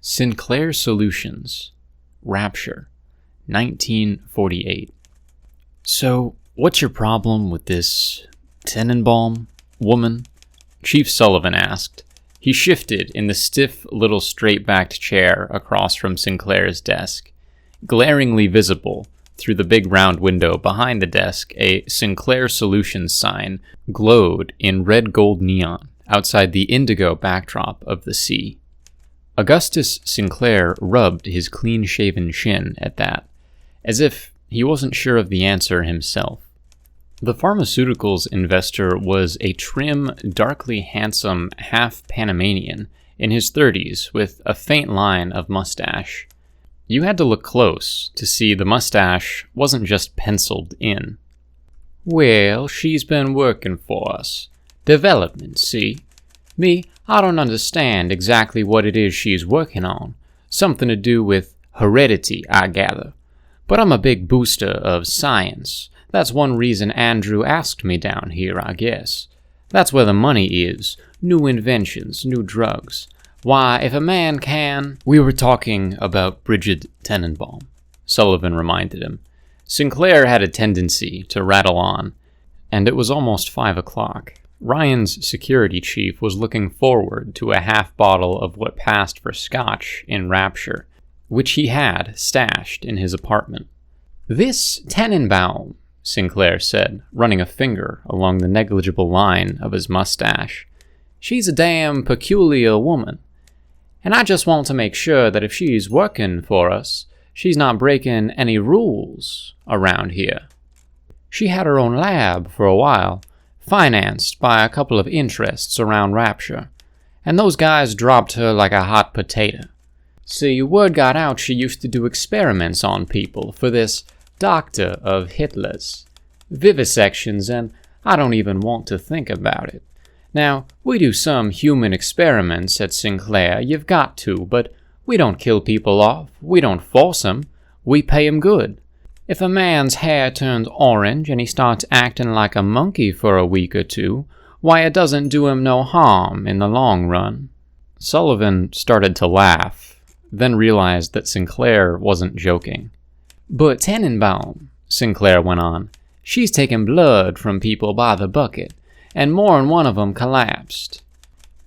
Sinclair Solutions, Rapture, 1948. So, what's your problem with this Tenenbaum woman? Chief Sullivan asked. He shifted in the stiff little straight-backed chair across from Sinclair's desk. Glaringly visible through the big round window behind the desk, a Sinclair Solutions sign glowed in red-gold neon outside the indigo backdrop of the sea. Augustus Sinclair rubbed his clean-shaven chin at that, as if he wasn't sure of the answer himself. The pharmaceuticals investor was a trim, darkly handsome half-Panamanian in his 30s with a faint line of mustache. You had to look close to see the mustache wasn't just penciled in. Well, she's been working for us. Development, see? Me, I don't understand exactly what it is she's working on. Something to do with heredity, I gather. But I'm a big booster of science. That's one reason Andrew asked me down here, I guess. That's where the money is. New inventions, new drugs. Why, if a man can... We were talking about Bridget Tenenbaum, Sullivan reminded him. Sinclair had a tendency to rattle on, and it was almost 5 o'clock. Ryan's security chief was looking forward to a half bottle of what passed for scotch in Rapture, which he had stashed in his apartment. This Tenenbaum, Sinclair said, running a finger along the negligible line of his mustache. She's a damn peculiar woman. And I just want to make sure that if she's working for us, she's not breaking any rules around here. She had her own lab for a while, financed by a couple of interests around Rapture, and those guys dropped her like a hot potato. See, word got out she used to do experiments on people for this doctor of Hitler's. Vivisections, and I don't even want to think about it. Now, we do some human experiments at Sinclair, you've got to, but we don't kill people off, we don't force 'em, we pay 'em good. If a man's hair turns orange and he starts acting like a monkey for a week or two, why, it doesn't do him no harm in the long run. Sullivan started to laugh, then realized that Sinclair wasn't joking. But Tenenbaum, Sinclair went on, she's taking blood from people by the bucket, and more'n one of 'em collapsed.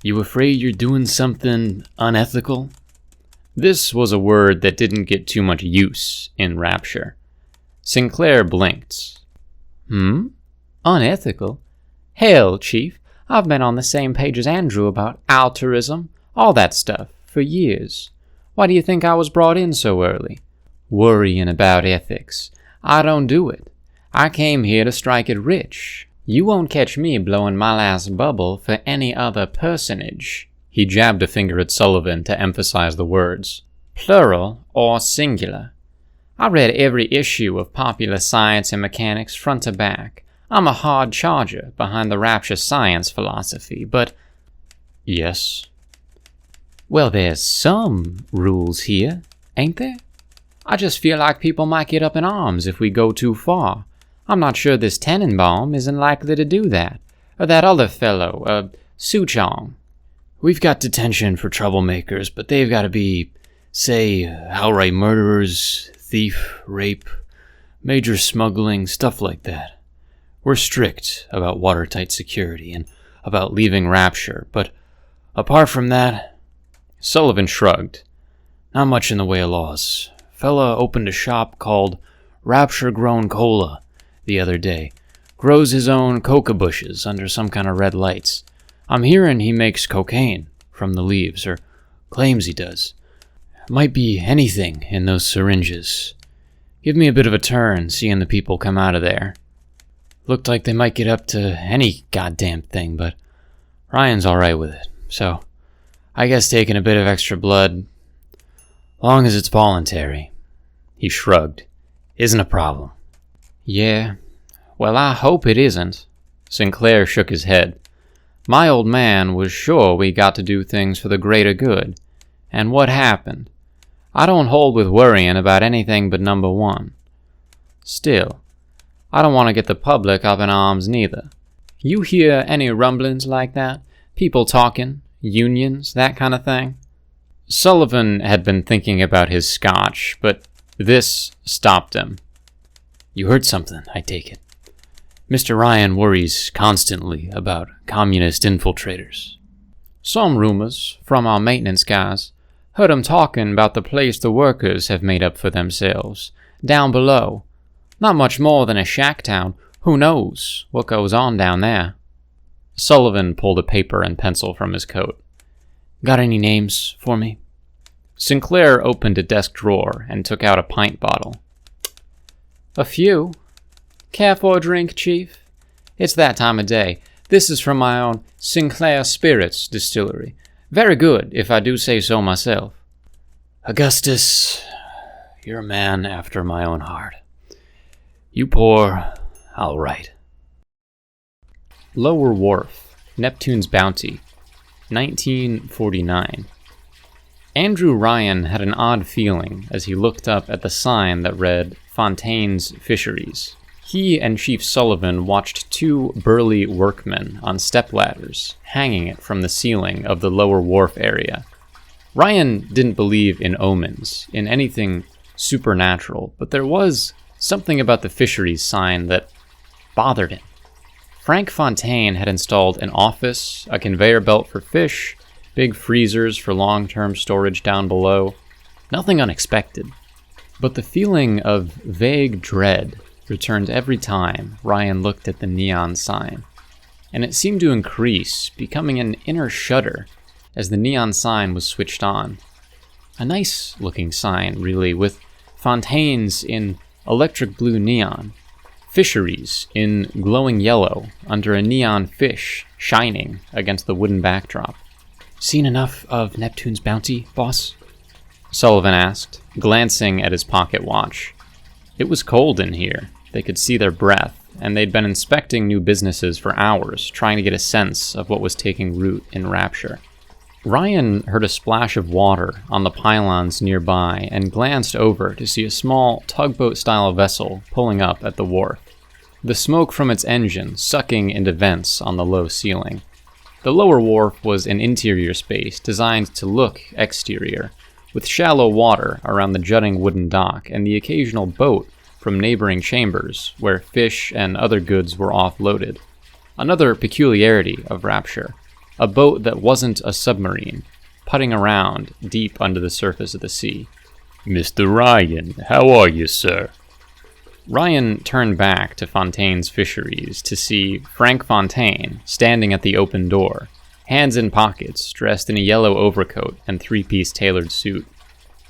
You afraid you're doing something unethical? This was a word that didn't get too much use in Rapture. Sinclair blinked. Unethical? Hell, Chief, I've been on the same page as Andrew about altruism, all that stuff, for years. Why do you think I was brought in so early? Worrying about ethics. I don't do it. I came here to strike it rich. You won't catch me blowing my last bubble for any other personage. He jabbed a finger at Sullivan to emphasize the words. Plural or singular. I read every issue of Popular Science and Mechanics front to back. I'm a hard charger behind the Rapture science philosophy, but... Yes? Well, there's some rules here, ain't there? I just feel like people might get up in arms if we go too far. I'm not sure this Tenenbaum isn't likely to do that. Or that other fellow, Suchong. We've got detention for troublemakers, but they've got to be, say, outright murderers, thief, rape, major smuggling, stuff like that. We're strict about watertight security and about leaving Rapture, but apart from that... Sullivan shrugged. Not much in the way of laws. Fella opened a shop called Rapture Grown Cola the other day. Grows his own coca bushes under some kind of red lights. I'm hearing he makes cocaine from the leaves, or claims he does. Might be anything in those syringes. Give me a bit of a turn seeing the people come out of there. Looked like they might get up to any goddamn thing, but Ryan's alright with it. So, I guess taking a bit of extra blood, long as it's voluntary, he shrugged, isn't a problem. Yeah, well, I hope it isn't. Sinclair shook his head. My old man was sure we got to do things for the greater good. And what happened? I don't hold with worrying about anything but number one. Still, I don't want to get the public up in arms neither. You hear any rumblings like that? People talking? Unions? That kind of thing? Sullivan had been thinking about his scotch, but this stopped him. You heard something, I take it. Mr. Ryan worries constantly about communist infiltrators. Some rumors from our maintenance guys. Heard 'em talking about the place the workers have made up for themselves, down below. Not much more than a shack town. Who knows what goes on down there? Sullivan pulled a paper and pencil from his coat. Got any names for me? Sinclair opened a desk drawer and took out a pint bottle. A few. Care for a drink, Chief? It's that time of day. This is from my own Sinclair Spirits distillery. Very good, if I do say so myself. Augustus, you're a man after my own heart. You pour, I'll write. Lower Wharf, Neptune's Bounty, 1949. Andrew Ryan had an odd feeling as he looked up at the sign that read Fontaines Fisheries. He and Chief Sullivan watched two burly workmen on stepladders, hanging it from the ceiling of the Lower Wharf area. Ryan didn't believe in omens, in anything supernatural, but there was something about the fisheries sign that bothered him. Frank Fontaine had installed an office, a conveyor belt for fish, big freezers for long-term storage down below. Nothing unexpected. But the feeling of vague dread returned every time Ryan looked at the neon sign, and it seemed to increase, becoming an inner shudder as the neon sign was switched on. A nice-looking sign, really, with Fontaines in electric blue neon, fisheries in glowing yellow under a neon fish shining against the wooden backdrop. Seen enough of Neptune's Bounty, boss? Sullivan asked, glancing at his pocket watch. It was cold in here. They could see their breath, and they'd been inspecting new businesses for hours, trying to get a sense of what was taking root in Rapture. Ryan heard a splash of water on the pylons nearby and glanced over to see a small tugboat-style vessel pulling up at the wharf, the smoke from its engine sucking into vents on the low ceiling. The lower wharf was an interior space designed to look exterior, with shallow water around the jutting wooden dock and the occasional boat from neighboring chambers where fish and other goods were offloaded. Another peculiarity of Rapture, a boat that wasn't a submarine, putting around deep under the surface of the sea. Mr. Ryan, how are you, sir? Ryan turned back to Fontaine's Fisheries to see Frank Fontaine standing at the open door, hands in pockets, dressed in a yellow overcoat and three-piece tailored suit.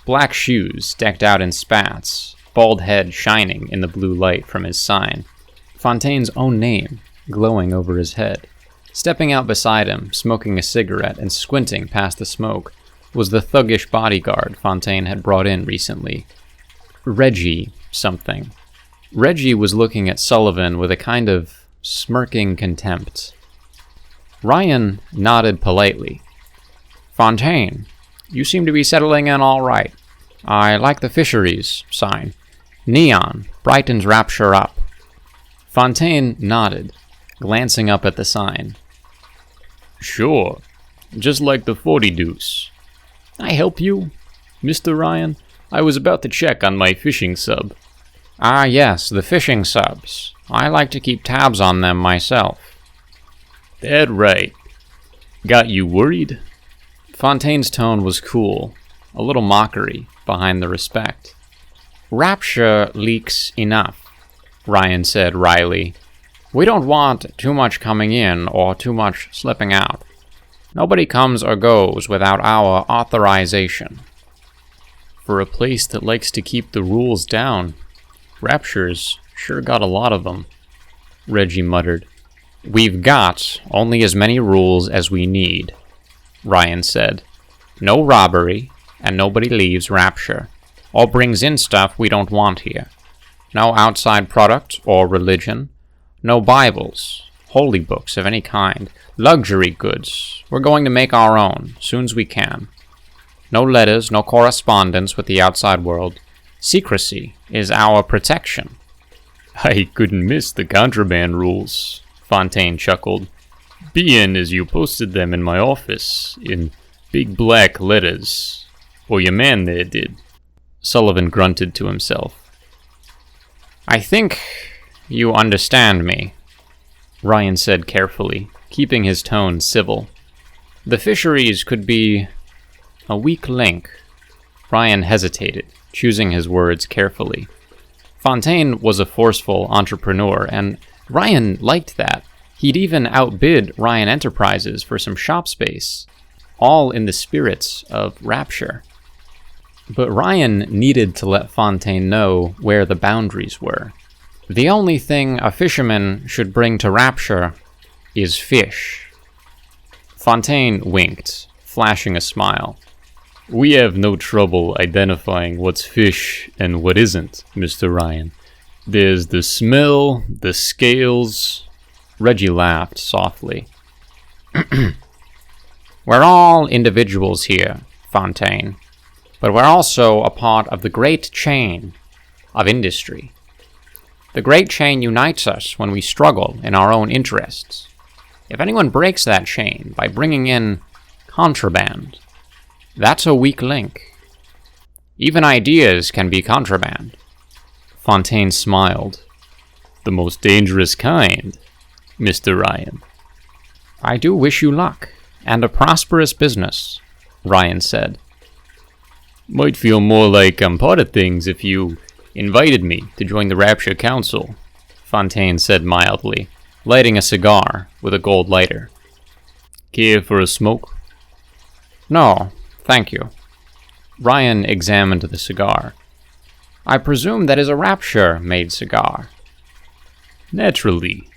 Black shoes decked out in spats, bald head shining in the blue light from his sign. Fontaine's own name glowing over his head. Stepping out beside him, smoking a cigarette and squinting past the smoke, was the thuggish bodyguard Fontaine had brought in recently. Reggie something. Reggie was looking at Sullivan with a kind of smirking contempt. Ryan nodded politely. Fontaine, you seem to be settling in all right. I like the fisheries sign. Neon brightens Rapture up. Fontaine nodded, glancing up at the sign. Sure, just like the 40 deuce. I help you? Mr. Ryan, I was about to check on my fishing sub. Ah yes, the fishing subs. I like to keep tabs on them myself. That right. Got you worried? Fontaine's tone was cool, a little mockery behind the respect. Rapture leaks enough, Ryan said wryly. We don't want too much coming in or too much slipping out. Nobody comes or goes without our authorization. For a place that likes to keep the rules down, Rapture's sure got a lot of them, Reggie muttered. We've got only as many rules as we need, Ryan said. No robbery, and nobody leaves Rapture, or brings in stuff we don't want here. No outside product or religion. No Bibles, holy books of any kind, luxury goods. We're going to make our own, soon as we can. No letters, no correspondence with the outside world. Secrecy is our protection. I couldn't miss the contraband rules, Fontaine chuckled. Being as you posted them in my office, in big black letters, Or your man there did. Sullivan grunted to himself. I think you understand me, Ryan said carefully, keeping his tone civil. The fisheries could be a weak link. Ryan hesitated, choosing his words carefully. Fontaine was a forceful entrepreneur, and Ryan liked that. He'd even outbid Ryan Enterprises for some shop space, all in the spirits of Rapture. But Ryan needed to let Fontaine know where the boundaries were. The only thing a fisherman should bring to Rapture is fish. Fontaine winked, flashing a smile. We have no trouble identifying what's fish and what isn't, Mr. Ryan. There's the smell, the scales. Reggie laughed softly. We're all individuals here, Fontaine, but we're also a part of the great chain of industry. The great chain unites us when we struggle in our own interests. If anyone breaks that chain by bringing in contraband, that's a weak link. Even ideas can be contraband. Fontaine smiled. The most dangerous kind, Mr. Ryan. I do wish you luck, and a prosperous business, Ryan said. Might feel more like I'm part of things if you invited me to join the Rapture Council, Fontaine said mildly, lighting a cigar with a gold lighter. Care for a smoke? No, thank you. Ryan examined the cigar. I presume that is a Rapture-made cigar. Naturally.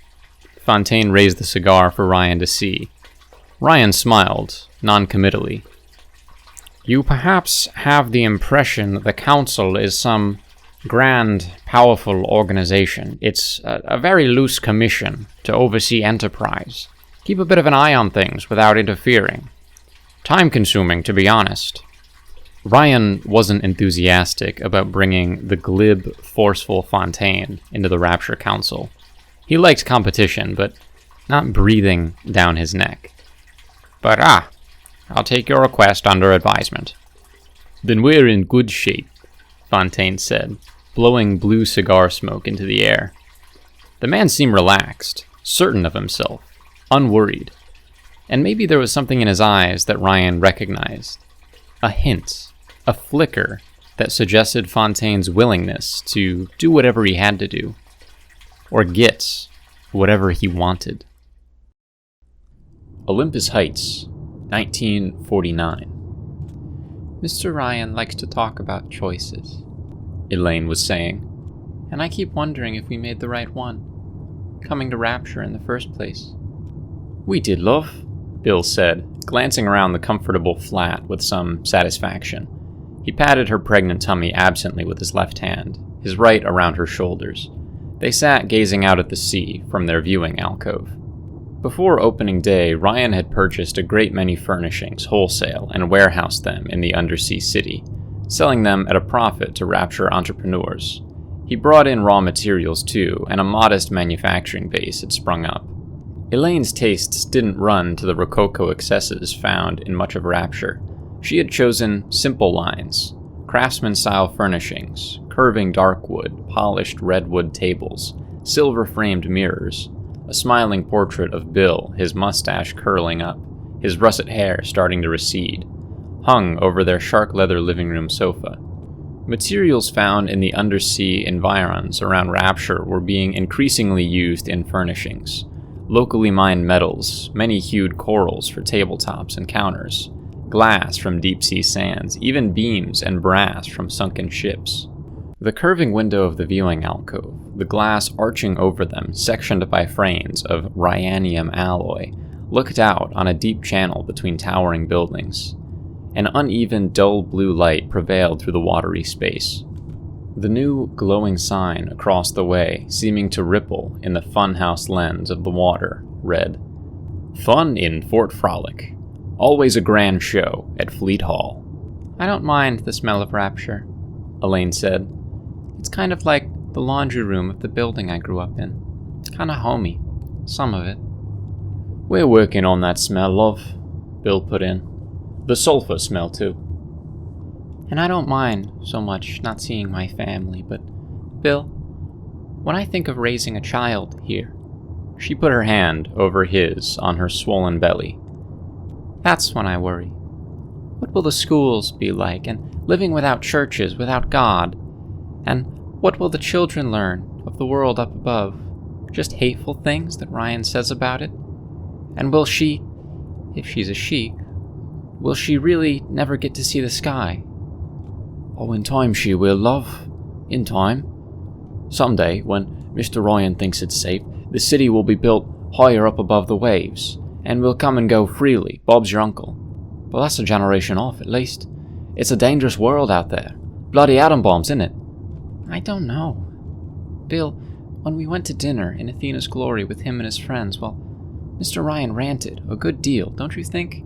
Fontaine raised the cigar for Ryan to see. Ryan smiled, non-committally. You perhaps have the impression the Council is some grand, powerful organization. It's a very loose commission to oversee enterprise. Keep a bit of an eye on things without interfering. Time-consuming, to be honest. Ryan wasn't enthusiastic about bringing the glib, forceful Fontaine into the Rapture Council. He liked competition, but not breathing down his neck. But I'll take your request under advisement. Then we're in good shape, Fontaine said, blowing blue cigar smoke into the air. The man seemed relaxed, certain of himself, unworried. And maybe there was something in his eyes that Ryan recognized. A hint, a flicker that suggested Fontaine's willingness to do whatever he had to do. Or get whatever he wanted. Olympus Heights, 1949. Mr. Ryan likes to talk about choices, Elaine was saying, and I keep wondering if we made the right one, coming to Rapture in the first place. We did, love, Bill said, glancing around the comfortable flat with some satisfaction. He patted her pregnant tummy absently with his left hand, his right around her shoulders. They sat gazing out at the sea from their viewing alcove. Before opening day, Ryan had purchased a great many furnishings wholesale and warehoused them in the undersea city, selling them at a profit to Rapture entrepreneurs. He brought in raw materials too, and a modest manufacturing base had sprung up. Elaine's tastes didn't run to the rococo excesses found in much of Rapture. She had chosen simple lines, craftsman-style furnishings, curving darkwood, polished redwood tables, silver-framed mirrors, a smiling portrait of Bill, his mustache curling up, his russet hair starting to recede, hung over their shark leather living room sofa. Materials found in the undersea environs around Rapture were being increasingly used in furnishings. Locally mined metals, many-hued corals for tabletops and counters, glass from deep-sea sands, even beams and brass from sunken ships. The curving window of the viewing alcove, the glass arching over them, sectioned by frames of rhyanium alloy, looked out on a deep channel between towering buildings. An uneven, dull blue light prevailed through the watery space. The new glowing sign across the way, seeming to ripple in the funhouse lens of the water, read, "Fun in Fort Frolic. Always a grand show at Fleet Hall." I don't mind the smell of Rapture, Elaine said. It's kind of like the laundry room of the building I grew up in. It's kind of homey, some of it. We're working on that smell, love, Bill put in. The sulfur smell, too. And I don't mind so much not seeing my family, but, Bill, when I think of raising a child here," she put her hand over his on her swollen belly, "that's when I worry. What will the schools be like, and living without churches, without God? And what will the children learn of the world up above? Just hateful things that Ryan says about it? And will she, if she's a she, will she really never get to see the sky?" "Oh, in time she will, love. In time. Someday, when Mr. Ryan thinks it's safe, the city will be built higher up above the waves, and we'll come and go freely. Bob's your uncle. But that's a generation off, at least. It's a dangerous world out there. Bloody atom bombs, innit?" "I don't know. Bill, when we went to dinner in Athena's Glory with him and his friends, well, Mr. Ryan ranted a good deal, don't you think?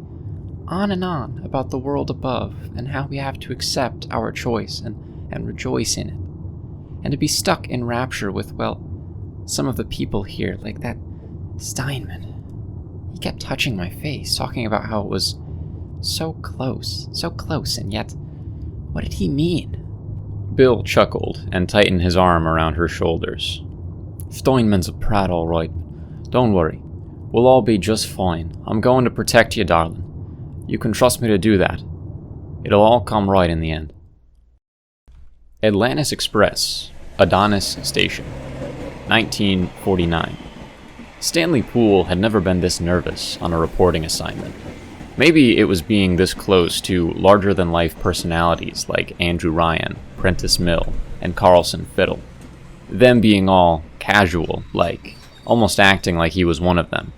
On and on about the world above and how we have to accept our choice and rejoice in it. And to be stuck in rapture with, well, some of the people here, like that Steinman. He kept touching my face, talking about how it was so close, and yet, what did he mean?" Bill chuckled and tightened his arm around her shoulders. "Steinman's a prat, all right. Don't worry. We'll all be just fine. I'm going to protect you, darling. You can trust me to do that. It'll all come right in the end." Atlantis Express, Adonis Station, 1949. Stanley Poole had never been this nervous on a reporting assignment. Maybe it was being this close to larger-than-life personalities like Andrew Ryan, Prentice Mill, and Carlson Fiddle. Them being all casual, almost acting like he was one of them.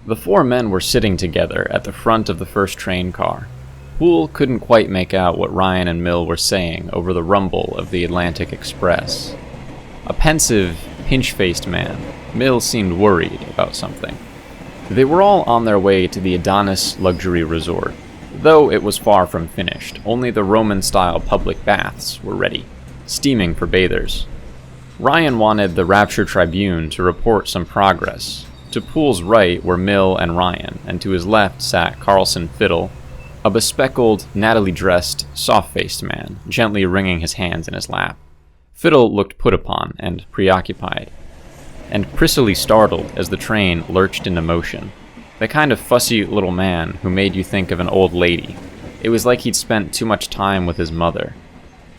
The four men were sitting together at the front of the first train car. Poole couldn't quite make out what Ryan and Mill were saying over the rumble of the Atlantic Express. A pensive, pinch-faced man, Mill seemed worried about something. They were all on their way to the Adonis luxury resort. Though it was far from finished, only the Roman-style public baths were ready, steaming for bathers. Ryan wanted the Rapture Tribune to report some progress. To Poole's right were Mill and Ryan, and to his left sat Carlson Fiddle, a bespectacled, nattily-dressed, soft-faced man, gently wringing his hands in his lap. Fiddle looked put upon and preoccupied, and prissily startled as the train lurched into motion. The kind of fussy little man who made you think of an old lady. It was like he'd spent too much time with his mother.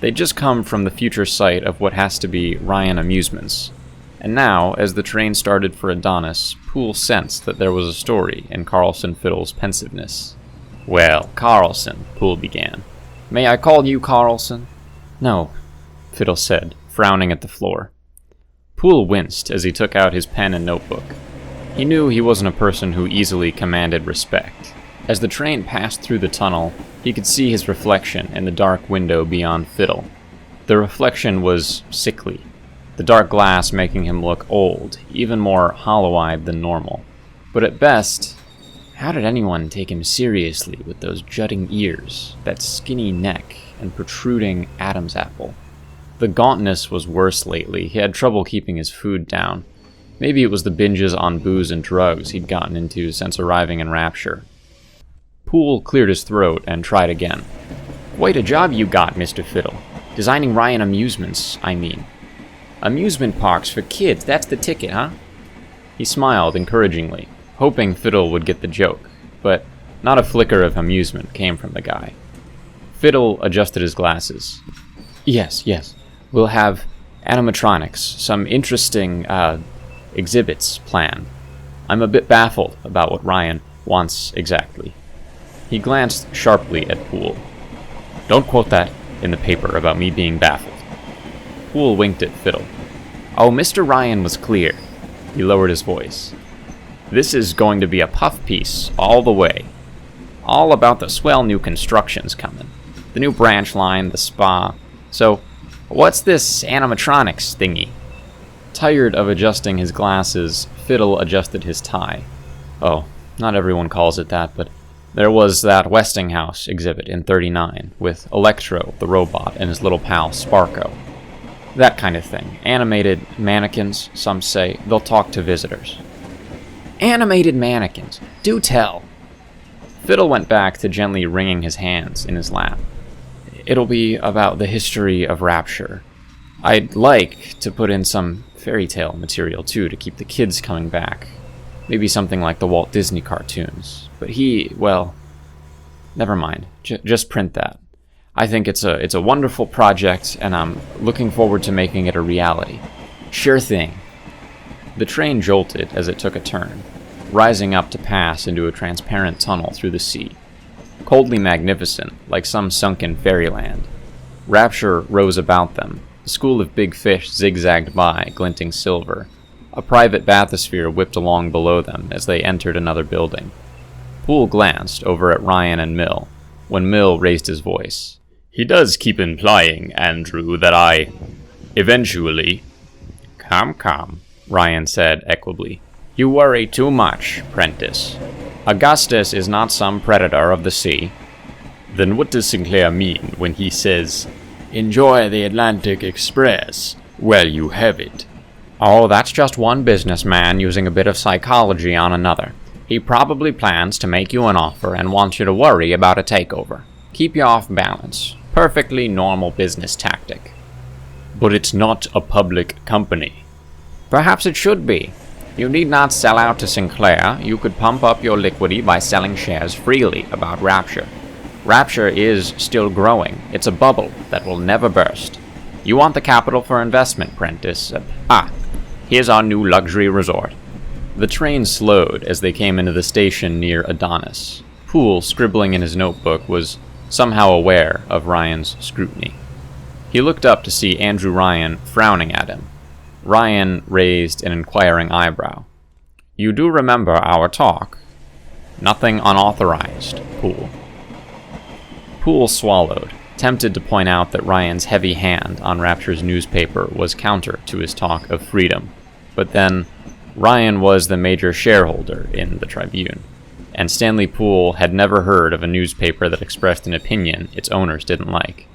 They'd just come from the future site of what has to be Ryan Amusements. And now, as the train started for Adonis, Poole sensed that there was a story in Carlson Fiddle's pensiveness. "Well, Carlson," Poole began. "May I call you Carlson?" "No," Fiddle said, frowning at the floor. Poole winced as he took out his pen and notebook. He knew he wasn't a person who easily commanded respect. As the train passed through the tunnel, he could see his reflection in the dark window beyond Fiddle. The reflection was sickly, the dark glass making him look old, even more hollow-eyed than normal. But at best, how did anyone take him seriously with those jutting ears, that skinny neck, and protruding Adam's apple? The gauntness was worse lately. He had trouble keeping his food down. Maybe it was the binges on booze and drugs he'd gotten into since arriving in Rapture. Poole cleared his throat and tried again. "Quite a job you got, Mr. Fiddle. Designing Ryan Amusements, I mean. Amusement parks for kids, that's the ticket, huh?" He smiled encouragingly, hoping Fiddle would get the joke, but not a flicker of amusement came from the guy. Fiddle adjusted his glasses. Yes. We'll have animatronics, some interesting, exhibits planned. I'm a bit baffled about what Ryan wants exactly." He glanced sharply at Poole. "Don't quote that in the paper about me being baffled." Poole winked at Fiddle. "Oh, Mr. Ryan was clear." He lowered his voice. "This is going to be a puff piece all the way. All about the swell new constructions coming. The new branch line, the spa. So, what's this animatronics thingy?" Tired of adjusting his glasses, Fiddle adjusted his tie. "Oh, not everyone calls it that, but there was that Westinghouse exhibit in 39, with Electro, the robot, and his little pal, Sparko. That kind of thing. Animated mannequins, some say. They'll talk to visitors." "Animated mannequins? Do tell." Fiddle went back to gently wringing his hands in his lap. It'll be about the history of Rapture. I'd like to put in some fairy tale material, too, to keep the kids coming back. Maybe something like the Walt Disney cartoons. But never mind. Just print that. I think it's a wonderful project, and I'm looking forward to making it a reality. Sure thing. The train jolted as it took a turn, rising up to pass into a transparent tunnel through the sea. Coldly magnificent, like some sunken fairyland. Rapture rose about them. The school of big fish zigzagged by, glinting silver. A private bathysphere whipped along below them as they entered another building. Poole glanced over at Ryan and Mill, when Mill raised his voice. He does keep implying, Andrew, that I... eventually... Come, Ryan said equably. You worry too much, Prentice. Augustus is not some predator of the sea. Then what does Sinclair mean when he says, "Enjoy the Atlantic Express"? Well, you have it. Oh, that's just one businessman using a bit of psychology on another. He probably plans to make you an offer and wants you to worry about a takeover. Keep you off balance. Perfectly normal business tactic. But it's not a public company. Perhaps it should be. You need not sell out to Sinclair. You could pump up your liquidity by selling shares freely about Rapture. Rapture is still growing. It's a bubble that will never burst. You want the capital for investment, Prentice. Here's our new luxury resort. The train slowed as they came into the station near Adonis. Poole, scribbling in his notebook, was somehow aware of Ryan's scrutiny. He looked up to see Andrew Ryan frowning at him. Ryan raised an inquiring eyebrow. You do remember our talk? Nothing unauthorized, Poole. Poole swallowed, tempted to point out that Ryan's heavy hand on Rapture's newspaper was counter to his talk of freedom. But then, Ryan was the major shareholder in the Tribune, and Stanley Poole had never heard of a newspaper that expressed an opinion its owners didn't like.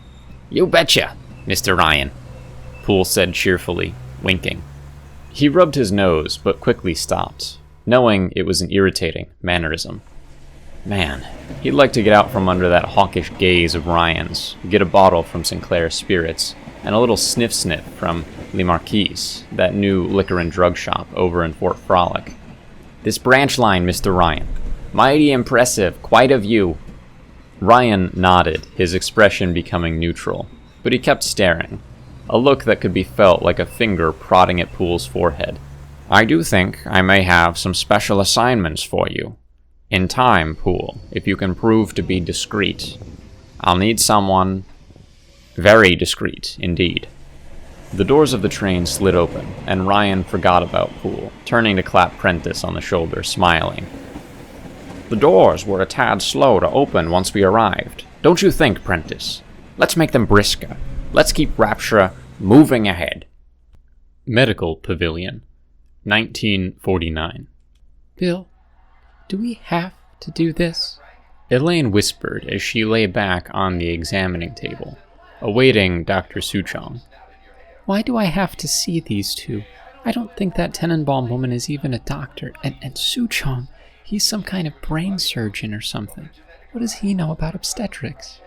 You betcha, Mr. Ryan, Poole said cheerfully, winking. He rubbed his nose, but quickly stopped, knowing it was an irritating mannerism. Man, he'd like to get out from under that hawkish gaze of Ryan's, get a bottle from Sinclair Spirits, and a little sniff from Le Marquise, that new liquor and drug shop over in Fort Frolic. This branch line, Mr. Ryan. Mighty impressive, quite a view. Ryan nodded, his expression becoming neutral, but he kept staring, a look that could be felt like a finger prodding at Poole's forehead. I do think I may have some special assignments for you. In time, Poole, if you can prove to be discreet. I'll need someone very discreet, indeed. The doors of the train slid open, and Ryan forgot about Poole, turning to clap Prentice on the shoulder, smiling. The doors were a tad slow to open once we arrived. Don't you think, Prentice? Let's make them brisker. Let's keep Rapture moving ahead. Medical Pavilion, 1949. Bill, do we have to do this? Elaine whispered as she lay back on the examining table, awaiting Dr. Suchong. Why do I have to see these two? I don't think that Tenenbaum woman is even a doctor. And Suchong, he's some kind of brain surgeon or something. What does he know about obstetrics?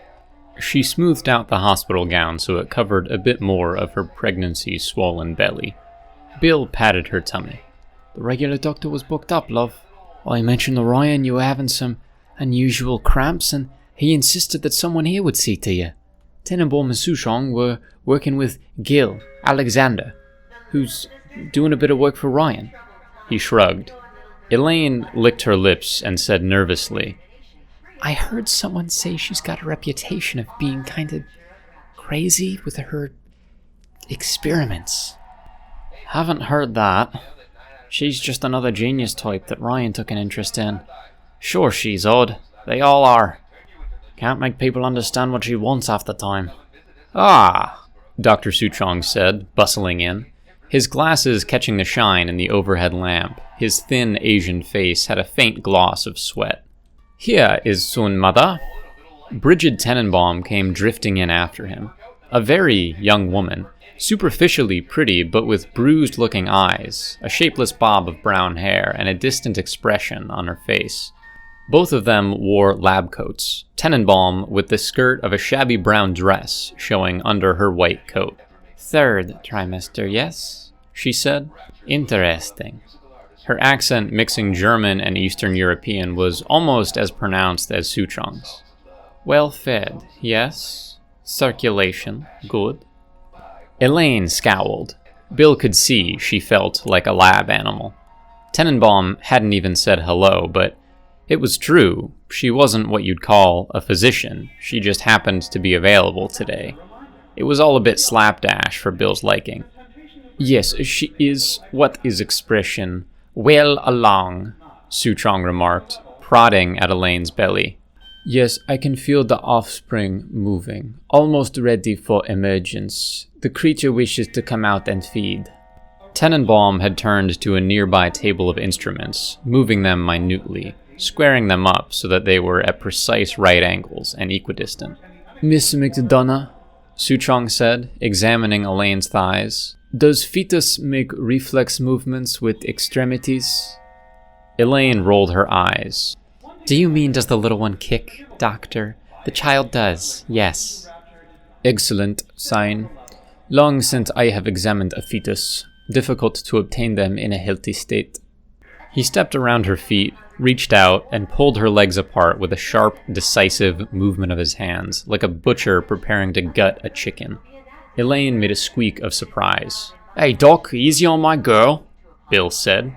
She smoothed out the hospital gown so it covered a bit more of her pregnancy swollen belly. Bill patted her tummy. The regular doctor was booked up, love. I mentioned to Ryan you were having some unusual cramps, and he insisted that someone here would see to you. Tenenbaum and Suchong were working with Gil Alexander, who's doing a bit of work for Ryan. He shrugged. Elaine licked her lips and said nervously, I heard someone say she's got a reputation of being kind of crazy with her experiments. Haven't heard that. She's just another genius type that Ryan took an interest in. Sure, she's odd. They all are. Can't make people understand what she wants half the time. Ah, Dr. Suchong said, bustling in. His glasses catching the shine in the overhead lamp, his thin Asian face had a faint gloss of sweat. Here is Sun Mother. Bridget Tenenbaum came drifting in after him. A very young woman, superficially pretty but with bruised-looking eyes, a shapeless bob of brown hair, and a distant expression on her face. Both of them wore lab coats, Tenenbaum with the skirt of a shabby brown dress showing under her white coat. "Third trimester, yes?" she said. "Interesting." Her accent, mixing German and Eastern European, was almost as pronounced as Suchong's. "Well fed, yes? Circulation, good?" Elaine scowled. Bill could see she felt like a lab animal. Tenenbaum hadn't even said hello, but it was true. She wasn't what you'd call a physician. She just happened to be available today. It was all a bit slapdash for Bill's liking. "Yes, she is, what is expression, well along," Suchong remarked, prodding at Elaine's belly. "Yes, I can feel the offspring moving, almost ready for emergence. The creature wishes to come out and feed." Tenenbaum had turned to a nearby table of instruments, moving them minutely, squaring them up so that they were at precise right angles and equidistant. "Miss McDonough," Suchong said, examining Elaine's thighs, "does fetus make reflex movements with extremities?" Elaine rolled her eyes. "Do you mean does the little one kick, doctor? The child does, yes." "Excellent sign. Long since I have examined a fetus. Difficult to obtain them in a healthy state." He stepped around her feet, reached out, and pulled her legs apart with a sharp, decisive movement of his hands, like a butcher preparing to gut a chicken. Elaine made a squeak of surprise. "Hey, Doc, easy on my girl," Bill said.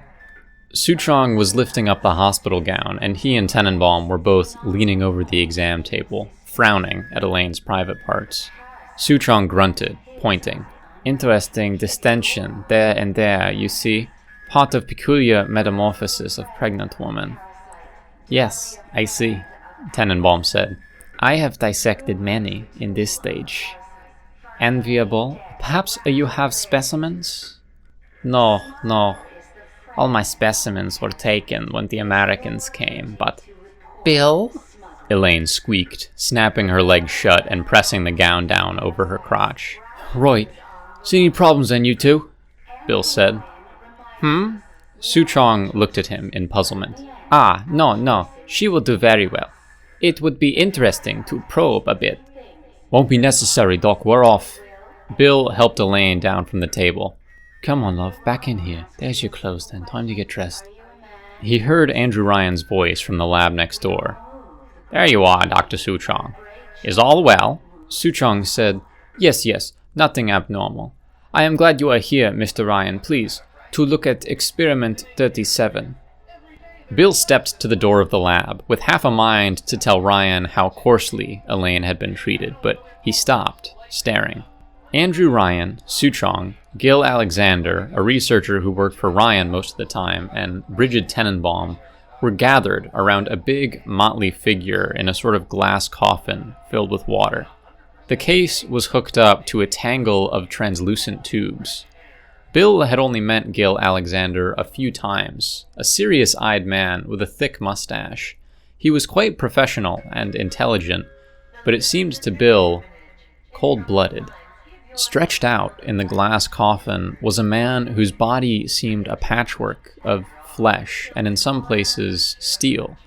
Suchong was lifting up the hospital gown, and he and Tenenbaum were both leaning over the exam table, frowning at Elaine's private parts. Suchong grunted, pointing. "Interesting distension, there and there, you see. Part of peculiar metamorphosis of pregnant woman." "Yes, I see," Tenenbaum said. "I have dissected many in this stage." "Enviable. Perhaps you have specimens?" "No. All my specimens were taken when the Americans came, but..." "Bill?" Elaine squeaked, snapping her legs shut and pressing the gown down over her crotch. "Right. See any problems then, you two?" Bill said. Suchong looked at him in puzzlement. "Ah, no. She will do very well. It would be interesting to probe a bit." "Won't be necessary, Doc. We're off." Bill helped Elaine down from the table. "Come on, love. Back in here. There's your clothes then. Time to get dressed." He heard Andrew Ryan's voice from the lab next door. "There you are, Dr. Suchong. Is all well?" Suchong said, Yes. Nothing abnormal. I am glad you are here, Mr. Ryan. Please, to look at experiment 37. Bill stepped to the door of the lab, with half a mind to tell Ryan how coarsely Elaine had been treated, but he stopped, staring. Andrew Ryan, Suchong, Gil Alexander, a researcher who worked for Ryan most of the time, and Bridget Tenenbaum were gathered around a big, motley figure in a sort of glass coffin filled with water. The case was hooked up to a tangle of translucent tubes. Bill had only met Gil Alexander a few times, a serious-eyed man with a thick mustache. He was quite professional and intelligent, but it seemed to Bill cold-blooded. Stretched out in the glass coffin was a man whose body seemed a patchwork of flesh and in some places steel.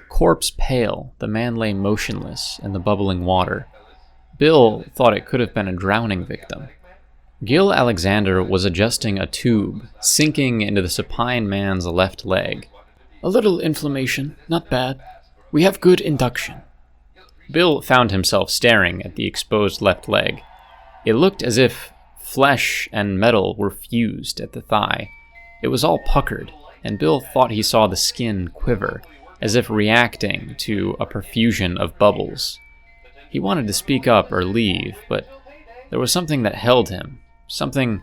Corpse pale, the man lay motionless in the bubbling water. Bill thought it could have been a drowning victim. Gil Alexander was adjusting a tube, sinking into the supine man's left leg. A little inflammation, not bad. We have good induction. Bill found himself staring at the exposed left leg. It looked as if flesh and metal were fused at the thigh. It was all puckered, and Bill thought he saw the skin quiver, as if reacting to a profusion of bubbles. He wanted to speak up or leave, but there was something that held him, something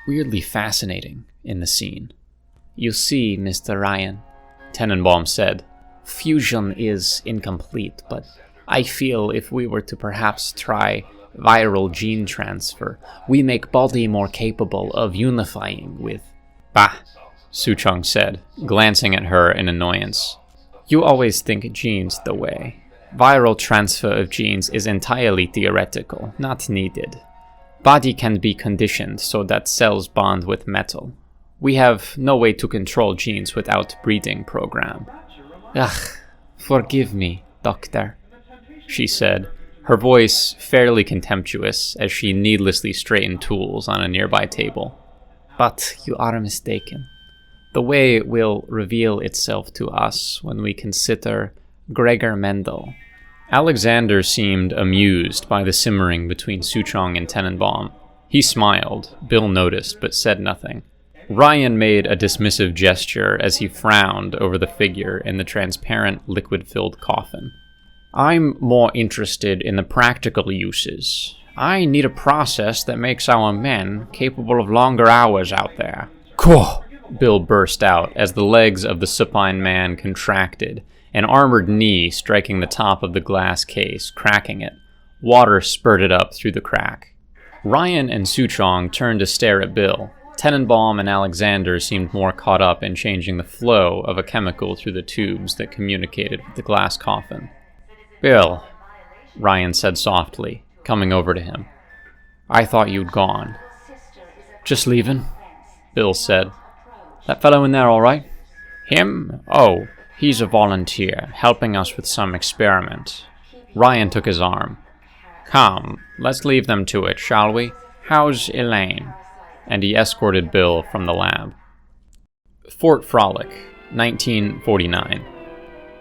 weirdly fascinating in the scene. You see, Mr. Ryan, Tenenbaum said, fusion is incomplete, but I feel if we were to perhaps try viral gene transfer, we make body more capable of unifying with... Bah, Suchong said, glancing at her in annoyance. You always think genes the way. Viral transfer of genes is entirely theoretical, not needed. Body can be conditioned so that cells bond with metal. We have no way to control genes without breeding program. Ugh, Forgive me, doctor, she said, her voice fairly contemptuous as she needlessly straightened tools on a nearby table. But you are mistaken. The way will reveal itself to us when we consider Gregor Mendel. Alexander seemed amused by the simmering between Suchong and Tenenbaum. He smiled. Bill noticed, but said nothing. Ryan made a dismissive gesture as he frowned over the figure in the transparent, liquid-filled coffin. I'm more interested in the practical uses. I need a process that makes our men capable of longer hours out there. Cool. Bill burst out as the legs of the supine man contracted, an armored knee striking the top of the glass case, cracking it. Water spurted up through the crack. Ryan and Suchong turned to stare at Bill. Tenenbaum and Alexander seemed more caught up in changing the flow of a chemical through the tubes that communicated with the glass coffin. Bill, Ryan said softly, coming over to him. I thought you'd gone. Just leaving, Bill said. That fellow in there all right? Him? Oh, he's a volunteer, helping us with some experiment. Ryan took his arm. Come, let's leave them to it, shall we? How's Elaine? And he escorted Bill from the lab. Fort Frolic, 1949.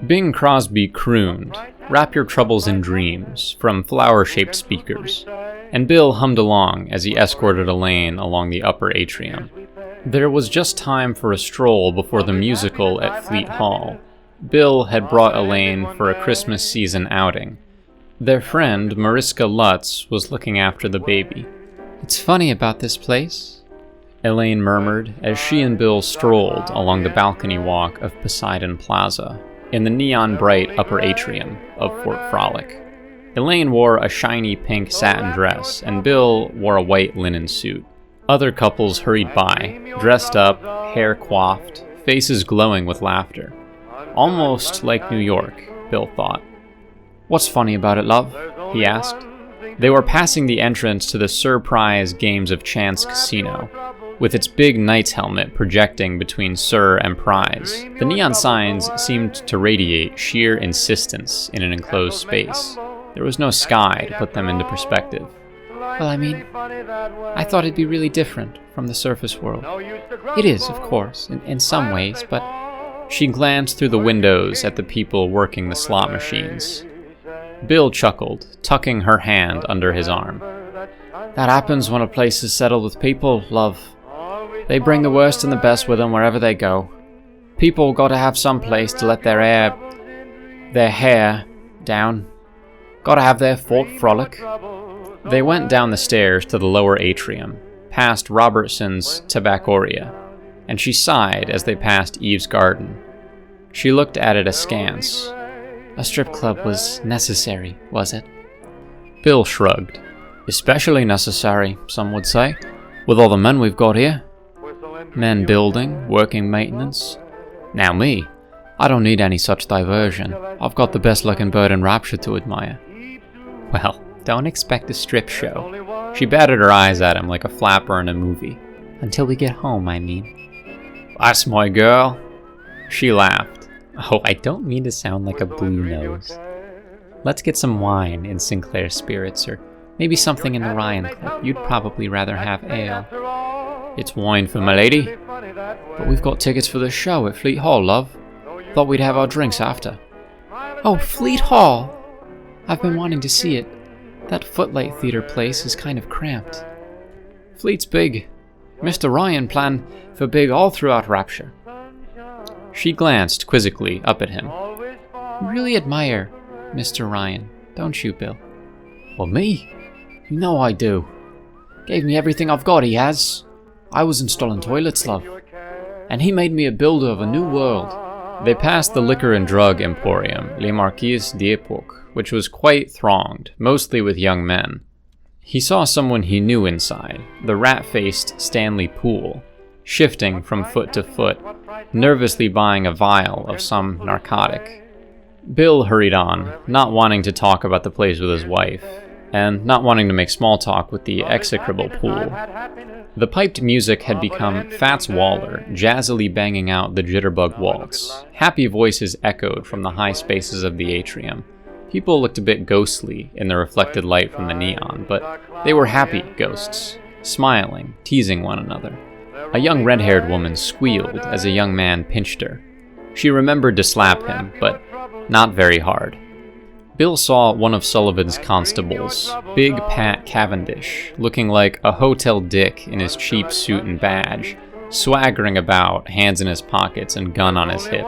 Bing Crosby crooned, "Wrap your troubles in dreams," from flower-shaped speakers, and Bill hummed along as he escorted Elaine along the upper atrium. There was just time for a stroll before the musical at Fleet Hall. Bill had brought Elaine for a Christmas season outing. Their friend, Mariska Lutz, was looking after the baby. It's funny about this place, Elaine murmured as she and Bill strolled along the balcony walk of Poseidon Plaza in the neon-bright upper atrium of Fort Frolic. Elaine wore a shiny pink satin dress, and Bill wore a white linen suit. Other couples hurried by, dressed up, hair coiffed, faces glowing with laughter. Almost like New York, Bill thought. What's funny about it, love? He asked. They were passing the entrance to the Surprise Games of Chance Casino, with its big knight's helmet projecting between Sir and Prize. The neon signs seemed to radiate sheer insistence in an enclosed space. There was no sky to put them into perspective. Well, I thought it'd be really different from the surface world. It is, of course, in some ways, but... She glanced through the windows at the people working the slot machines. Bill chuckled, tucking her hand under his arm. That happens when a place is settled with people, love. They bring the worst and the best with them wherever they go. People gotta have some place to let their hair down. Gotta have their Fort Frolic. They went down the stairs to the lower atrium, past Robertson's Tabacoria, and she sighed as they passed Eve's garden. She looked at it askance. A strip club was necessary, was it? Bill shrugged. Especially necessary, some would say, with all the men we've got here. Men building, working maintenance. Now me, I don't need any such diversion. I've got the best looking bird in Rapture to admire. Well, don't expect a strip show. She batted her eyes at him like a flapper in a movie. Until we get home, I mean. That's my girl. She laughed. Oh, I don't mean to sound like a blue nose. Let's get some wine in Sinclair spirits, or maybe something in the Ryan Club. You'd probably rather have ale. It's wine for my lady. But we've got tickets for the show at Fleet Hall, love. Thought we'd have our drinks after. Oh, Fleet Hall! I've been wanting to see it. That Footlight Theater place is kind of cramped. Fleet's big. Mr. Ryan planned for big all throughout Rapture. She glanced quizzically up at him. You really admire Mr. Ryan, don't you, Bill? Well, me? You know I do. Gave me everything I've got, he has. I was installing toilets, love. And he made me a builder of a new world. They passed the liquor and drug emporium, Les Marquises d'Epoque, which was quite thronged, mostly with young men. He saw someone he knew inside, the rat-faced Stanley Poole, shifting from foot to foot, nervously buying a vial of some narcotic. Bill hurried on, not wanting to talk about the place with his wife, and not wanting to make small talk with the execrable Poole. The piped music had become Fats Waller, jazzily banging out the jitterbug waltz. Happy voices echoed from the high spaces of the atrium. People looked a bit ghostly in the reflected light from the neon, but they were happy ghosts, smiling, teasing one another. A young red-haired woman squealed as a young man pinched her. She remembered to slap him, but not very hard. Bill saw one of Sullivan's constables, Big Pat Cavendish, looking like a hotel dick in his cheap suit and badge, swaggering about, hands in his pockets and gun on his hip,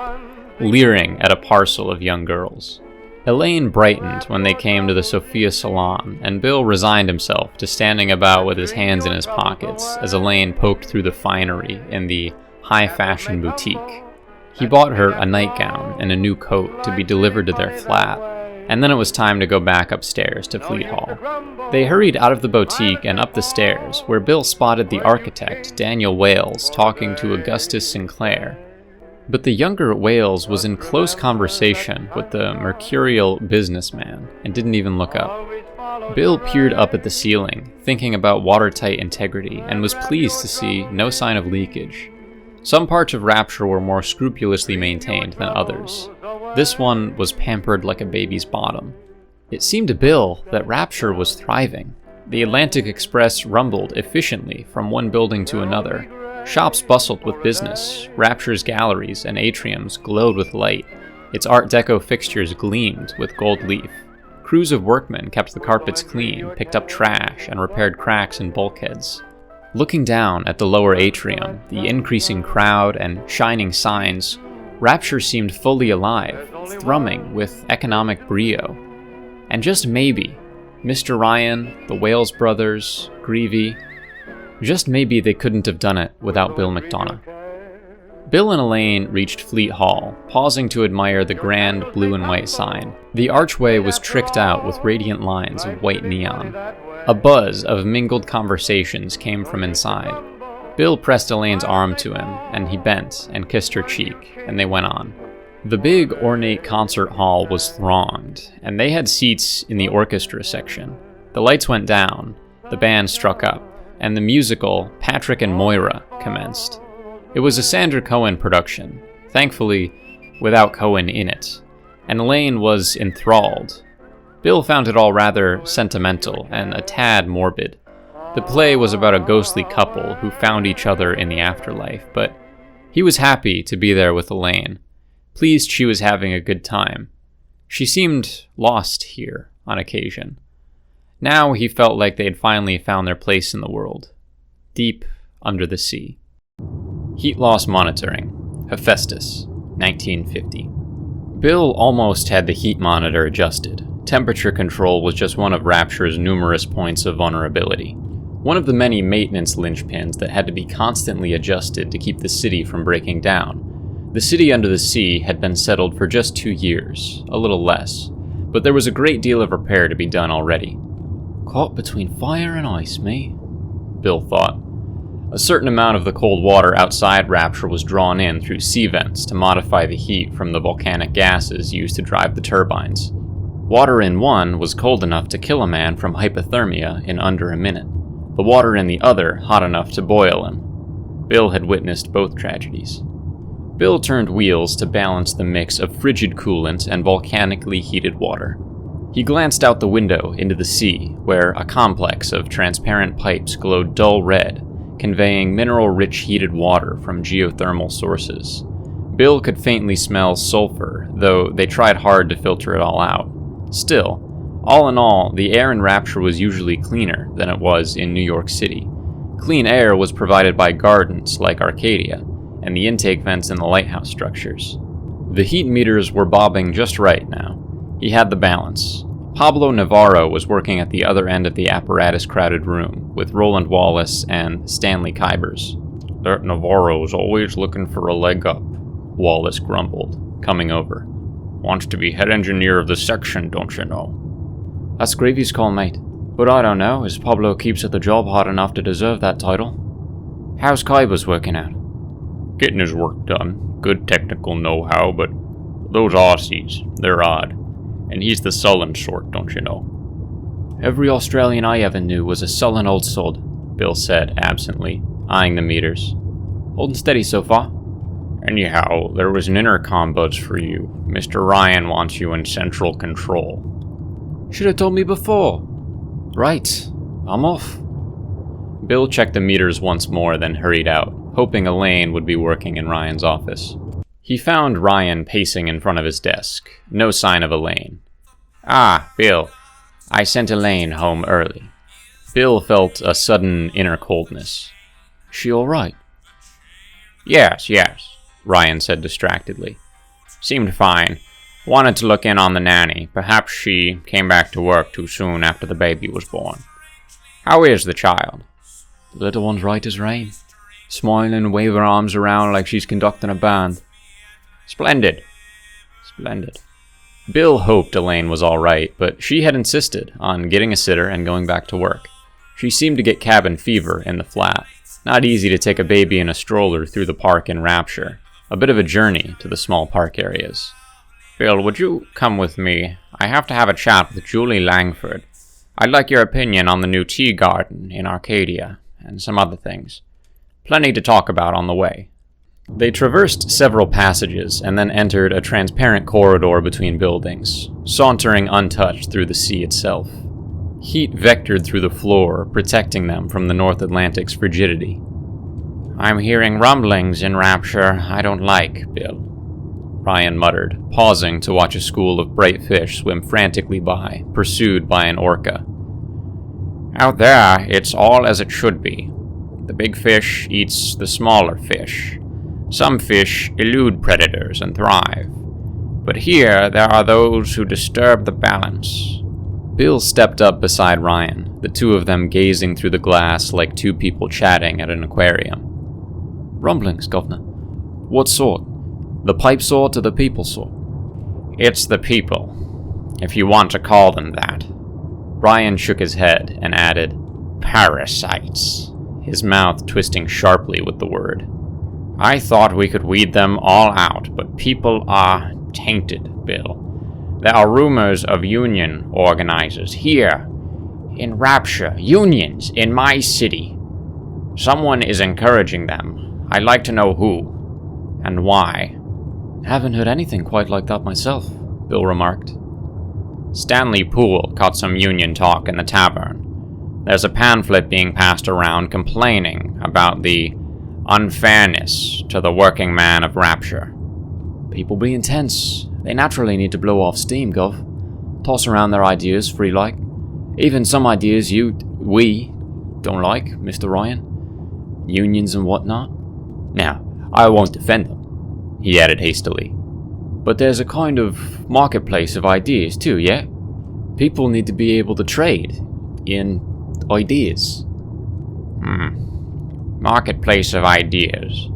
leering at a parcel of young girls. Elaine brightened when they came to the Sophia Salon, and Bill resigned himself to standing about with his hands in his pockets as Elaine poked through the finery in the high-fashion boutique. He bought her a nightgown and a new coat to be delivered to their flat, and then it was time to go back upstairs to Fleet Hall. They hurried out of the boutique and up the stairs, where Bill spotted the architect, Daniel Wales, talking to Augustus Sinclair. But the younger Wales was in close conversation with the mercurial businessman and didn't even look up. Bill peered up at the ceiling, thinking about watertight integrity, and was pleased to see no sign of leakage. Some parts of Rapture were more scrupulously maintained than others. This one was pampered like a baby's bottom. It seemed to Bill that Rapture was thriving. The Atlantic Express rumbled efficiently from one building to another. Shops bustled with business. Rapture's galleries and atriums glowed with light. Its Art Deco fixtures gleamed with gold leaf. Crews of workmen kept the carpets clean, picked up trash, and repaired cracks in bulkheads. Looking down at the lower atrium, the increasing crowd and shining signs, Rapture seemed fully alive, thrumming with economic brio. And just maybe, Mr. Ryan, the Wales brothers, Greavy, just maybe they couldn't have done it without Bill McDonough. Bill and Elaine reached Fleet Hall, pausing to admire the grand blue and white sign. The archway was tricked out with radiant lines of white neon. A buzz of mingled conversations came from inside. Bill pressed Elaine's arm to him, and he bent and kissed her cheek, and they went on. The big, ornate concert hall was thronged, and they had seats in the orchestra section. The lights went down, the band struck up, and the musical Patrick and Moira commenced. It was a Sandra Cohen production, thankfully without Cohen in it, and Elaine was enthralled. Bill found it all rather sentimental and a tad morbid. The play was about a ghostly couple who found each other in the afterlife, but he was happy to be there with Elaine, pleased she was having a good time. She seemed lost here on occasion. Now he felt like they had finally found their place in the world, deep under the sea. Heat loss monitoring, Hephaestus, 1950. Bill almost had the heat monitor adjusted. Temperature control was just one of Rapture's numerous points of vulnerability. One of the many maintenance linchpins that had to be constantly adjusted to keep the city from breaking down. The city under the sea had been settled for just 2 years, a little less, but there was a great deal of repair to be done already. Caught between fire and ice, me, Bill thought. A certain amount of the cold water outside Rapture was drawn in through sea vents to modify the heat from the volcanic gases used to drive the turbines. Water in one was cold enough to kill a man from hypothermia in under a minute. The water in the other hot enough to boil him. Bill had witnessed both tragedies. Bill turned wheels to balance the mix of frigid coolant and volcanically heated water. He glanced out the window into the sea, where a complex of transparent pipes glowed dull red, conveying mineral-rich heated water from geothermal sources. Bill could faintly smell sulfur, though they tried hard to filter it all out. Still, all in all, the air in Rapture was usually cleaner than it was in New York City. Clean air was provided by gardens like Arcadia, and the intake vents in the lighthouse structures. The heat meters were bobbing just right now. He had the balance. Pablo Navarro was working at the other end of the apparatus-crowded room, with Roland Wallace and Stanley Kybers. That Navarro's always looking for a leg up, Wallace grumbled, coming over. Wants to be head engineer of the section, don't you know? That's Gravy's call, mate. But I don't know, as Pablo keeps at the job hard enough to deserve that title. How's Kybers working out? Getting his work done. Good technical know-how, but those Aussies, they're odd. And he's the sullen sort, don't you know? Every Australian I ever knew was a sullen old sod. Bill said absently, eyeing the meters. Holding steady so far. Anyhow, there was an intercom buzz for you. Mr. Ryan wants you in central control. Should have told me before. Right, I'm off. Bill checked the meters once more, then hurried out, hoping Elaine would be working in Ryan's office. He found Ryan pacing in front of his desk. No sign of Elaine. Ah, Bill. I sent Elaine home early. Bill felt a sudden inner coldness. She all right? Yes, Ryan said distractedly. Seemed fine. Wanted to look in on the nanny. Perhaps she came back to work too soon after the baby was born. How is the child? The little one's right as rain. Smiling and waving her arms around like she's conducting a band. Splendid. Bill hoped Elaine was all right, but she had insisted on getting a sitter and going back to work. She seemed to get cabin fever in the flat. Not easy to take a baby in a stroller through the park in Rapture. A bit of a journey to the small park areas. Bill, would you come with me? I have to have a chat with Julie Langford. I'd like your opinion on the new tea garden in Arcadia, and some other things. Plenty to talk about on the way. They traversed several passages and then entered a transparent corridor between buildings, sauntering untouched through the sea itself. Heat vectored through the floor, protecting them from the North Atlantic's frigidity. I'm hearing rumblings in Rapture I don't like, Bill, Ryan muttered, pausing to watch a school of bright fish swim frantically by, pursued by an orca. Out there, it's all as it should be. The big fish eats the smaller fish. Some fish elude predators and thrive. But here, there are those who disturb the balance. Bill stepped up beside Ryan, the two of them gazing through the glass like two people chatting at an aquarium. Rumblings, Governor. What sort? The pipe sort or the people sort? It's the people, if you want to call them that. Ryan shook his head and added, parasites, his mouth twisting sharply with the word. I thought we could weed them all out, but people are tainted, Bill. There are rumors of union organizers here, in Rapture, unions in my city. Someone is encouraging them. I'd like to know who, and why. Haven't heard anything quite like that myself, Bill remarked. Stanley Poole caught some union talk in the tavern. There's a pamphlet being passed around complaining about the unfairness to the working man of Rapture. People being tense. They naturally need to blow off steam, Gov. Toss around their ideas free like. Even some ideas we don't like, Mr. Ryan. Unions and whatnot. Now, I won't defend them, he added hastily. But there's a kind of marketplace of ideas too, yeah? People need to be able to trade in ideas. Marketplace of ideas.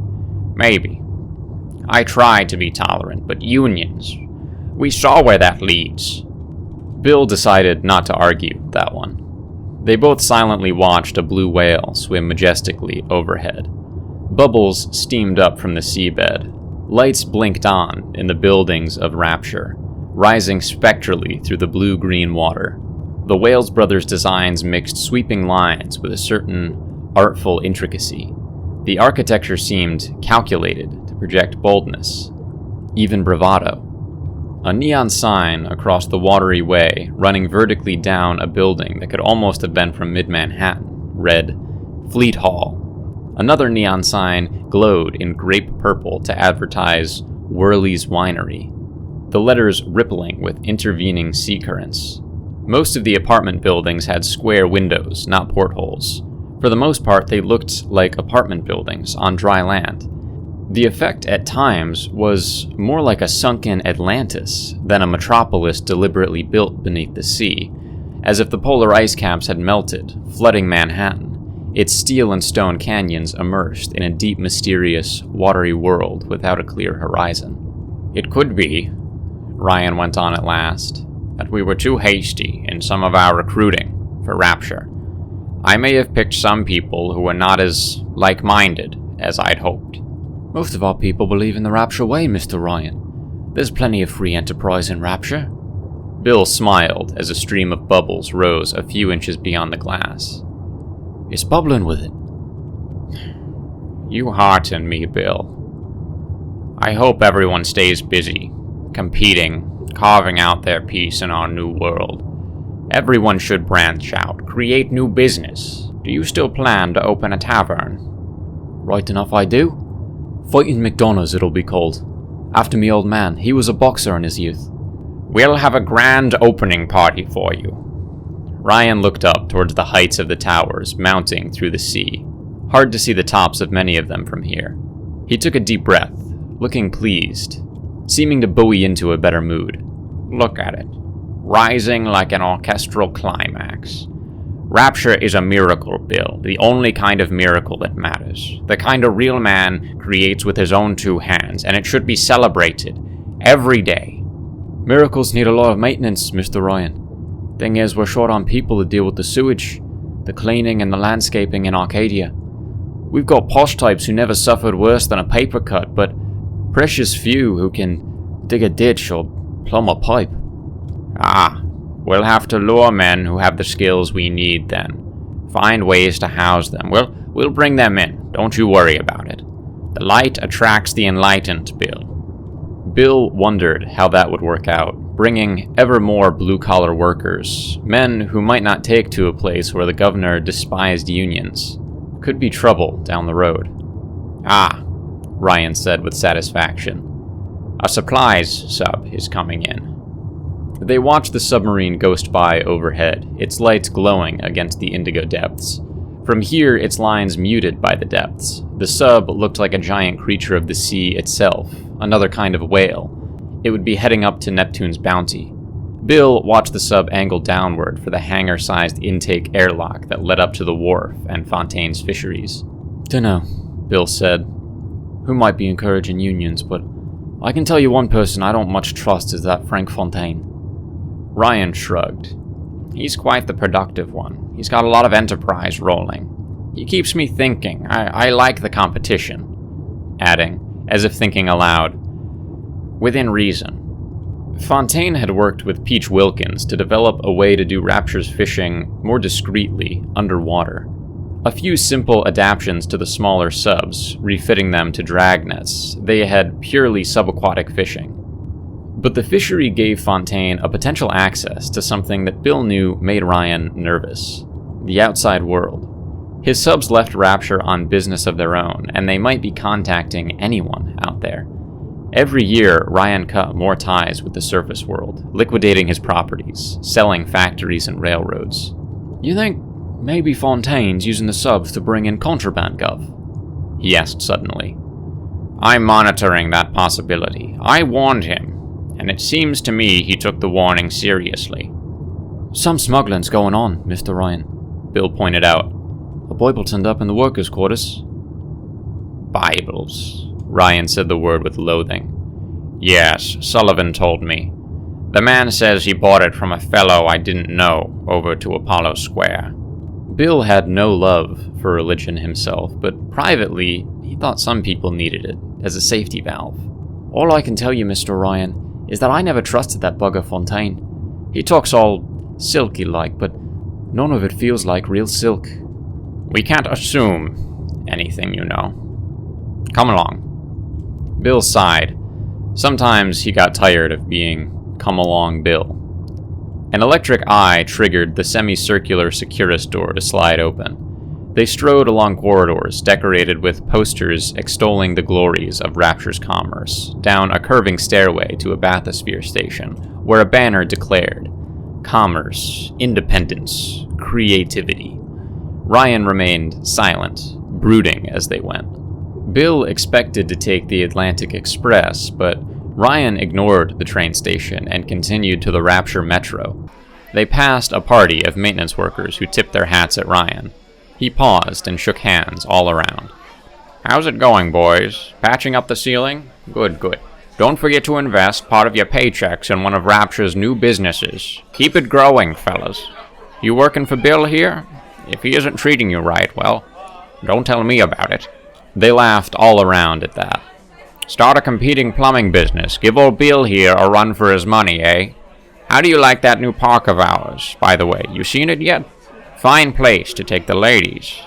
Maybe. I try to be tolerant, but unions. We saw where that leads. Bill decided not to argue that one. They both silently watched a blue whale swim majestically overhead. Bubbles steamed up from the seabed. Lights blinked on in the buildings of Rapture, rising spectrally through the blue-green water. The Wales brothers' designs mixed sweeping lines with a certain artful intricacy. The architecture seemed calculated to project boldness, even bravado. A neon sign across the watery way, running vertically down a building that could almost have been from mid-Manhattan, read, Fleet Hall. Another neon sign glowed in grape purple to advertise Whirly's Winery, the letters rippling with intervening sea currents. Most of the apartment buildings had square windows, not portholes. For the most part, they looked like apartment buildings on dry land. The effect at times was more like a sunken Atlantis than a metropolis deliberately built beneath the sea, as if the polar ice caps had melted, flooding Manhattan, its steel and stone canyons immersed in a deep, mysterious, watery world without a clear horizon. It could be, Ryan went on at last, that we were too hasty in some of our recruiting for Rapture. I may have picked some people who were not as like-minded as I'd hoped. Most of our people believe in the Rapture way, Mr. Ryan. There's plenty of free enterprise in Rapture. Bill smiled as a stream of bubbles rose a few inches beyond the glass. It's bubbling with it. You hearten me, Bill. I hope everyone stays busy, competing, carving out their piece in our new world. Everyone should branch out, create new business. Do you still plan to open a tavern? Right enough I do. Fighting McDonough's it'll be called. After me old man, he was a boxer in his youth. We'll have a grand opening party for you. Ryan looked up towards the heights of the towers mounting through the sea. Hard to see the tops of many of them from here. He took a deep breath, looking pleased, seeming to buoy into a better mood. Look at it, rising like an orchestral climax. Rapture is a miracle, Bill, the only kind of miracle that matters. The kind a real man creates with his own two hands, and it should be celebrated every day. Miracles need a lot of maintenance, Mr. Ryan. Thing is, we're short on people to deal with the sewage, the cleaning, and the landscaping in Arcadia. We've got posh types who never suffered worse than a paper cut, but precious few who can dig a ditch or plumb a pipe. Ah, we'll have to lure men who have the skills we need then. Find ways to house them. We'll bring them in. Don't you worry about it. The light attracts the enlightened, Bill. Bill wondered how that would work out, bringing ever more blue-collar workers, men who might not take to a place where the governor despised unions. Could be trouble down the road. Ah, Ryan said with satisfaction. A supplies sub is coming in. They watched the submarine ghost by overhead, its lights glowing against the indigo depths. From here, its lines muted by the depths. The sub looked like a giant creature of the sea itself, another kind of whale. It would be heading up to Neptune's bounty. Bill watched the sub angle downward for the hangar-sized intake airlock that led up to the wharf and Fontaines fisheries. Dunno, Bill said. Who might be encouraging unions, but I can tell you one person I don't much trust is that Frank Fontaine. Ryan shrugged. He's quite the productive one. He's got a lot of enterprise rolling. He keeps me thinking. I like the competition. Adding, as if thinking aloud, within reason. Fontaine had worked with Peach Wilkins to develop a way to do Rapture's fishing more discreetly underwater. A few simple adaptations to the smaller subs, refitting them to dragnets. They had purely subaquatic fishing. But the fishery gave Fontaine a potential access to something that Bill knew made Ryan nervous: the outside world. His subs left Rapture on business of their own, and they might be contacting anyone out there. Every year, Ryan cut more ties with the surface world, liquidating his properties, selling factories and railroads. You think maybe Fontaine's using the subs to bring in contraband, Gov? He asked suddenly. I'm monitoring that possibility. I warned him, and it seems to me he took the warning seriously. Some smuggling's going on, Mr. Ryan, Bill pointed out. A Bible turned up in the workers' quarters. Bibles. Ryan said the word with loathing. Yes, Sullivan told me. The man says he bought it from a fellow I didn't know over to Apollo Square. Bill had no love for religion himself, but privately, he thought some people needed it as a safety valve. All I can tell you, Mr. Ryan, is that I never trusted that bugger Fontaine. He talks all silky-like, but none of it feels like real silk. We can't assume anything, you know. Come along. Bill sighed. Sometimes he got tired of being come along Bill. An electric eye triggered the semicircular Securus door to slide open. They strode along corridors decorated with posters extolling the glories of Rapture's commerce, down a curving stairway to a bathysphere station, where a banner declared, "Commerce, independence, creativity." Ryan remained silent, brooding as they went. Bill expected to take the Atlantic Express, but Ryan ignored the train station and continued to the Rapture Metro. They passed a party of maintenance workers who tipped their hats at Ryan. He paused and shook hands all around. How's it going, boys? Patching up the ceiling? Good, good. Don't forget to invest part of your paychecks in one of Rapture's new businesses. Keep it growing, fellas. You working for Bill here? If he isn't treating you right, well, don't tell me about it. They laughed all around at that. Start a competing plumbing business. Give old Bill here a run for his money, eh? How do you like that new park of ours, by the way? You seen it yet? fine place to take the ladies."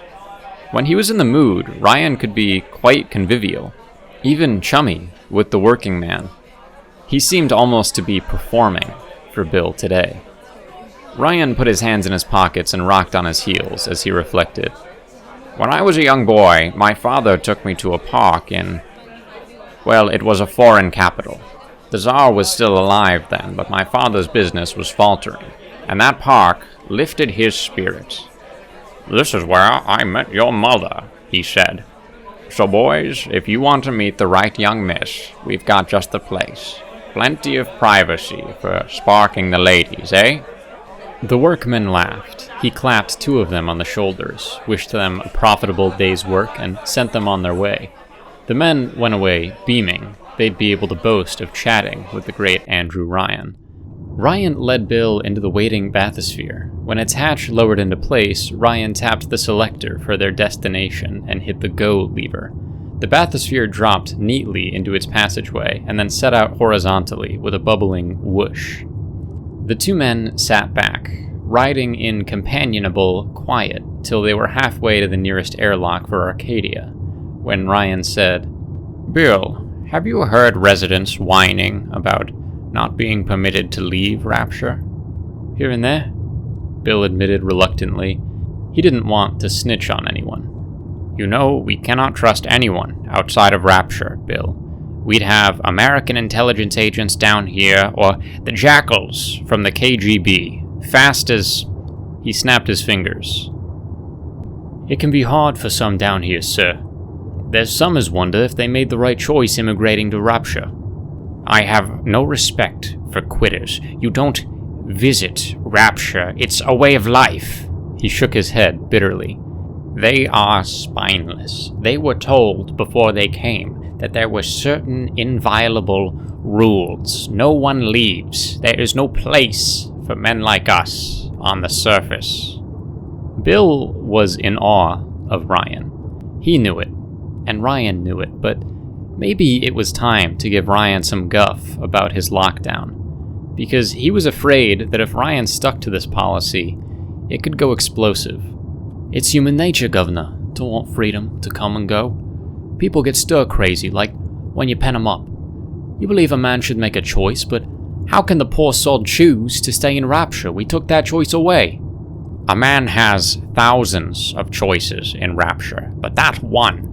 When he was in the mood, Ryan could be quite convivial, even chummy with the working man. He seemed almost to be performing for Bill today. Ryan put his hands in his pockets and rocked on his heels as he reflected. "When I was a young boy, my father took me to a park in... well, it was a foreign capital. The Tsar was still alive then, but my father's business was faltering, and that park lifted his spirits. 'This is where I met your mother,' he said. 'So boys, if you want to meet the right young miss, we've got just the place. Plenty of privacy for sparking the ladies, eh?' The workman laughed. He clapped 2 of them on the shoulders, wished them a profitable day's work, and sent them on their way. The men went away beaming. They'd be able to boast of chatting with the great Andrew Ryan. Ryan led Bill into the waiting bathysphere. When its hatch lowered into place, Ryan tapped the selector for their destination and hit the go lever. The bathysphere dropped neatly into its passageway and then set out horizontally with a bubbling whoosh. The 2 men sat back, riding in companionable quiet till they were halfway to the nearest airlock for Arcadia, when Ryan said, "Bill, have you heard residents whining about not being permitted to leave Rapture?" "Here and there," Bill admitted reluctantly. He didn't want to snitch on anyone. "You know, we cannot trust anyone outside of Rapture, Bill. We'd have American intelligence agents down here, or the jackals from the KGB, fast as..." He snapped his fingers. "It can be hard for some down here, sir. There's some as wonder if they made the right choice immigrating to Rapture." "I have no respect for quitters. You don't visit Rapture. It's a way of life." He shook his head bitterly. "They are spineless. They were told before they came that there were certain inviolable rules. No one leaves. There is no place for men like us on the surface." Bill was in awe of Ryan. He knew it, and Ryan knew it, but maybe it was time to give Ryan some guff about his lockdown, because he was afraid that if Ryan stuck to this policy, it could go explosive. "It's human nature, Governor, to want freedom to come and go. People get stir-crazy, like when you pen 'em up. You believe a man should make a choice, but how can the poor sod choose to stay in Rapture? We took that choice away." "A man has thousands of choices in Rapture, but that one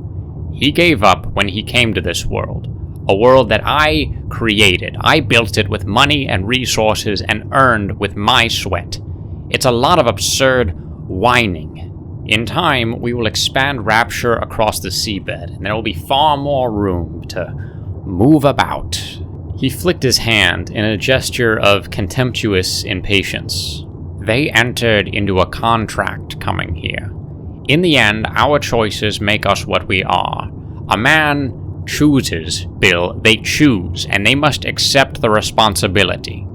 he gave up when he came to this world. A world that I created. I built it with money and resources and earned with my sweat. It's a lot of absurd whining. In time, we will expand Rapture across the seabed, and there will be far more room to move about." He flicked his hand in a gesture of contemptuous impatience. "They entered into a contract coming here. In the end, our choices make us what we are. A man chooses, Bill. They choose, and they must accept the responsibility."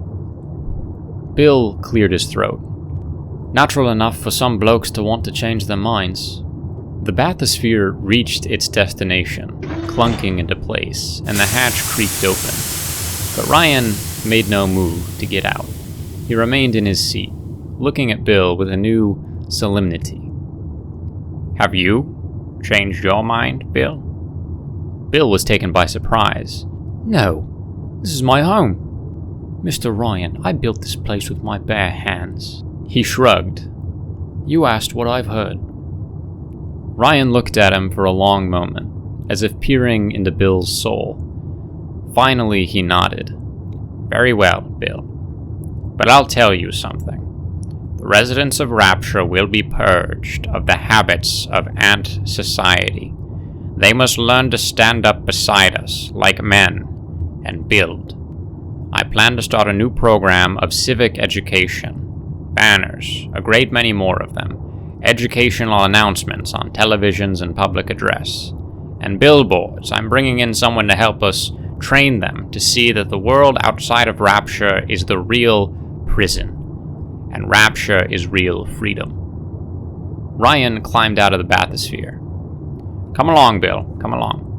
Bill cleared his throat. "Natural enough for some blokes to want to change their minds." The bathysphere reached its destination, clunking into place, and the hatch creaked open. But Ryan made no move to get out. He remained in his seat, looking at Bill with a new solemnity. "Have you changed your mind, Bill?" Bill was taken by surprise. "No, this is my home. Mr. Ryan, I built this place with my bare hands." He shrugged. "You asked what I've heard." Ryan looked at him for a long moment, as if peering into Bill's soul. Finally, he nodded. "Very well, Bill. But I'll tell you something. The residents of Rapture will be purged of the habits of ant society. They must learn to stand up beside us like men and build. I plan to start a new program of civic education. Banners, a great many more of them. Educational announcements on televisions and public address. And billboards. I'm bringing in someone to help us train them to see that the world outside of Rapture is the real prison. And Rapture is real freedom." Ryan climbed out of the bathysphere. "Come along, Bill. Come along."